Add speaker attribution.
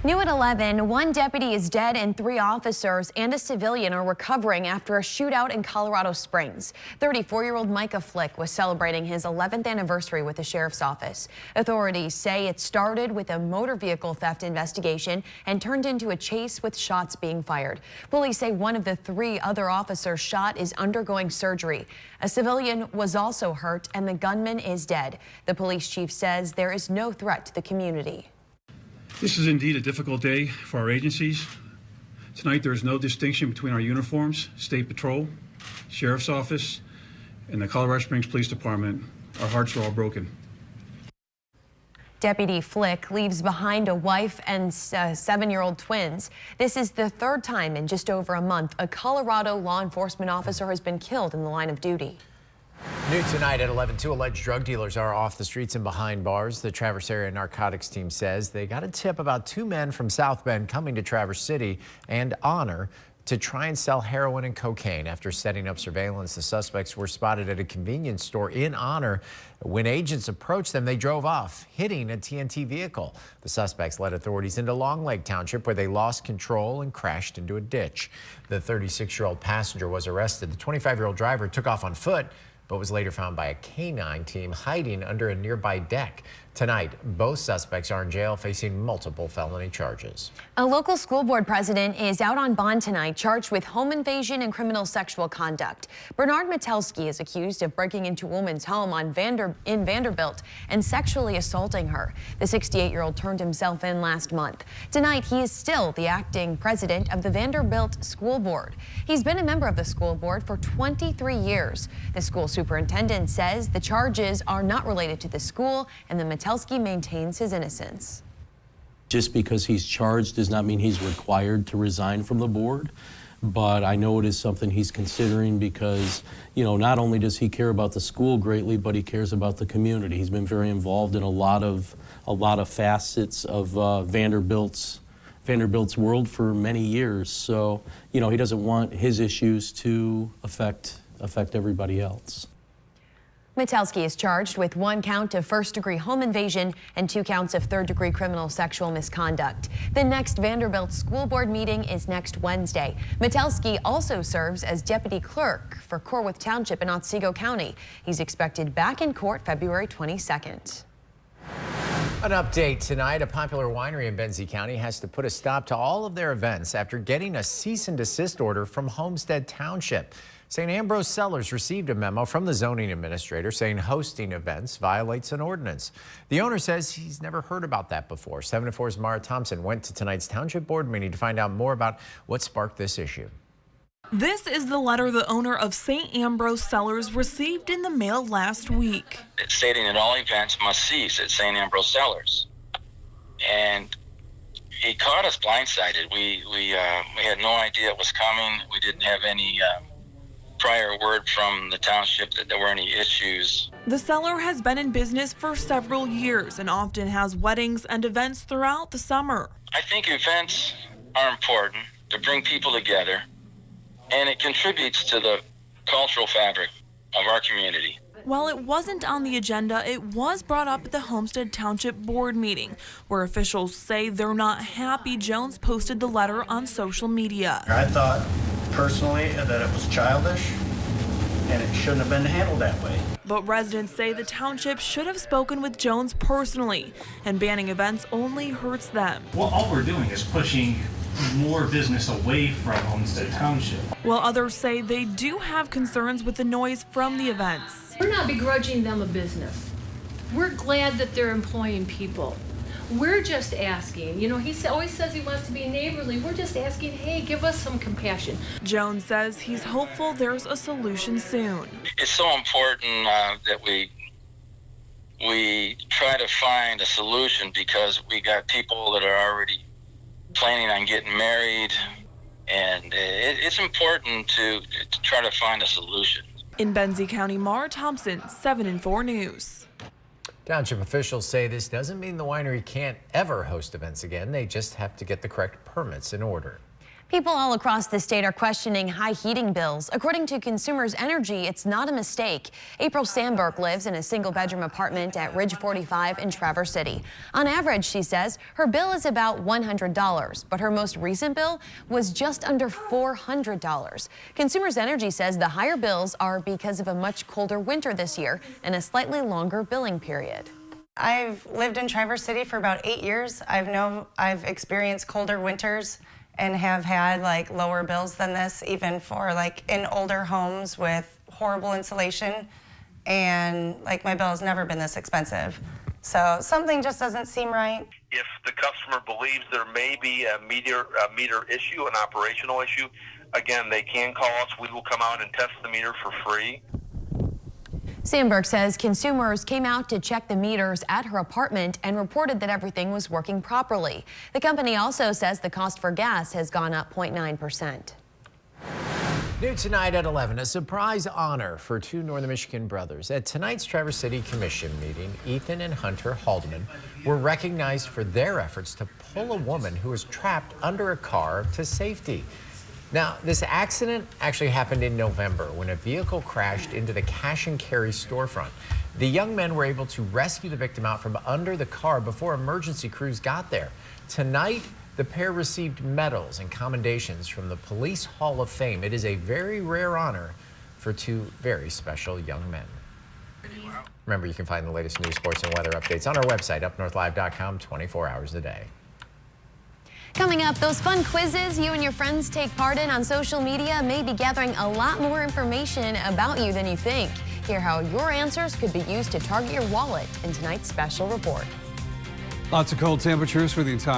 Speaker 1: New at 11, one deputy is dead and 3 officers and a civilian are recovering after a shootout in Colorado Springs. 34-year-old Micah Flick was celebrating his 11th anniversary with the sheriff's office. Authorities say it started with a motor vehicle theft investigation and turned into a chase with shots being fired. Police say one of the 3 other officers shot is undergoing surgery. A civilian was also hurt and the gunman is dead. The police chief says there is no threat to the community.
Speaker 2: This is indeed a difficult day for our agencies. Tonight there is no distinction between our uniforms, State Patrol, Sheriff's Office, and the Colorado Springs Police Department. Our hearts are all broken.
Speaker 1: Deputy Flick leaves behind a wife and 7-year-old twins. This is the 3rd time in just over a month a Colorado law enforcement officer has been killed in the line of duty.
Speaker 3: New tonight at 11, 2 alleged drug dealers are off the streets and behind bars. The Traverse Area Narcotics Team says they got a tip about 2 men from South Bend coming to Traverse City and Honor to try and sell heroin and cocaine. After setting up surveillance, the suspects were spotted at a convenience store in Honor. When agents approached them, they drove off, hitting a TNT vehicle. The suspects led authorities into Long Lake Township, where they lost control and crashed into a ditch. The 36-year-old passenger was arrested. The 25-year-old driver took off on foot, but was later found by a canine team hiding under a nearby deck. Tonight, both suspects are in jail facing multiple felony charges.
Speaker 1: A local school board president is out on bond tonight, charged with home invasion and criminal sexual conduct. Bernard Metelsky is accused of breaking into a woman's home in Vanderbilt and sexually assaulting her. The 68-year-old turned himself in last month. Tonight, he is still the acting president of the Vanderbilt School Board. He's been a member of the school board for 23 years. The school superintendent says the charges are not related to the school, and the Metelsky maintains his innocence.
Speaker 4: Just because he's charged does not mean he's required to resign from the board, but I know it is something he's considering because, you know, not only does he care about the school greatly, but he cares about the community. He's been very involved in a lot of facets of Vanderbilt's world for many years. So, you know, he doesn't want his issues to affect everybody else.
Speaker 1: Metelsky is charged with 1 count of first-degree home invasion and 2 counts of third-degree criminal sexual misconduct. The next Vanderbilt School Board meeting is next Wednesday. Metelsky also serves as deputy clerk for Corwith Township in Otsego County. He's expected back in court February 22nd.
Speaker 3: An update tonight. A popular winery in Benzie County has to put a stop to all of their events after getting a cease and desist order from Homestead Township. St. Ambrose Cellars received a memo from the zoning administrator saying hosting events violates an ordinance. The owner says he's never heard about that before. 7 4's Mara Thompson went to tonight's township board meeting to find out more about what sparked this issue.
Speaker 5: This is the letter the owner of St. Ambrose Cellars received in the mail last week.
Speaker 6: It's stating that all events must cease at St. Ambrose Cellars. And he caught us blindsided. We had no idea it was coming. We didn't have any prior word from the township that there were any issues.
Speaker 5: The cellar has been in business for several years and often has weddings and events throughout the summer.
Speaker 6: I think events are important to bring people together, and it contributes to the cultural fabric of our community.
Speaker 5: While it wasn't on the agenda, it was brought up at the Homestead Township Board meeting, where officials say they're not happy Jones posted the letter on social media.
Speaker 7: I thought personally that it was childish and it shouldn't have been handled that way.
Speaker 5: But residents say the township should have spoken with Jones personally, and banning events only hurts them.
Speaker 8: Well, all we're doing is pushing more business away from Homestead Township.
Speaker 5: While others say they do have concerns with the noise from the events.
Speaker 9: We're not begrudging them a business. We're glad that they're employing people. We're just asking, you know, he always says he wants to be neighborly. We're just asking, hey, give us some compassion.
Speaker 5: Jones says he's hopeful there's a solution soon.
Speaker 6: It's so important that we try to find a solution, because we got people that are already planning on getting married, and it's important to try to find a solution.
Speaker 5: In Benzie County, Mara Thompson, 7 4 News.
Speaker 3: Township officials say this doesn't mean the winery can't ever host events again. They just have to get the correct permits in order.
Speaker 1: People all across the state are questioning high heating bills. According to Consumers Energy, it's not a mistake. April Sandberg lives in a single-bedroom apartment at Ridge 45 in Traverse City. On average, she says, her bill is about $100, but her most recent bill was just under $400. Consumers Energy says the higher bills are because of a much colder winter this year and a slightly longer billing period.
Speaker 10: I've lived in Traverse City for about 8 years. I've experienced colder winters and have had like lower bills than this, even for like in older homes with horrible insulation. And like my bill has never been this expensive. So something just doesn't seem right.
Speaker 11: If the customer believes there may be a meter issue, an operational issue, again, they can call us. We will come out and test the meter for free.
Speaker 1: Sandberg says consumers came out to check the meters at her apartment and reported that everything was working properly. The company also says the cost for gas has gone up 0.9%.
Speaker 3: New tonight at 11, a surprise honor for two Northern Michigan brothers. At tonight's Traverse City Commission meeting, Ethan and Hunter Haldeman were recognized for their efforts to pull a woman who was trapped under a car to safety. Now, this accident actually happened in November when a vehicle crashed into the cash and carry storefront. The young men were able to rescue the victim out from under the car before emergency crews got there. Tonight, the pair received medals and commendations from the Police Hall of Fame. It is a very rare honor for two very special young men. Remember, you can find the latest news, sports, and weather updates on our website, upnorthlive.com, 24 hours a day.
Speaker 1: Coming up, those fun quizzes you and your friends take part in on social media may be gathering a lot more information about you than you think. Hear how your answers could be used to target your wallet in tonight's special report.
Speaker 12: Lots of cold temperatures for the entire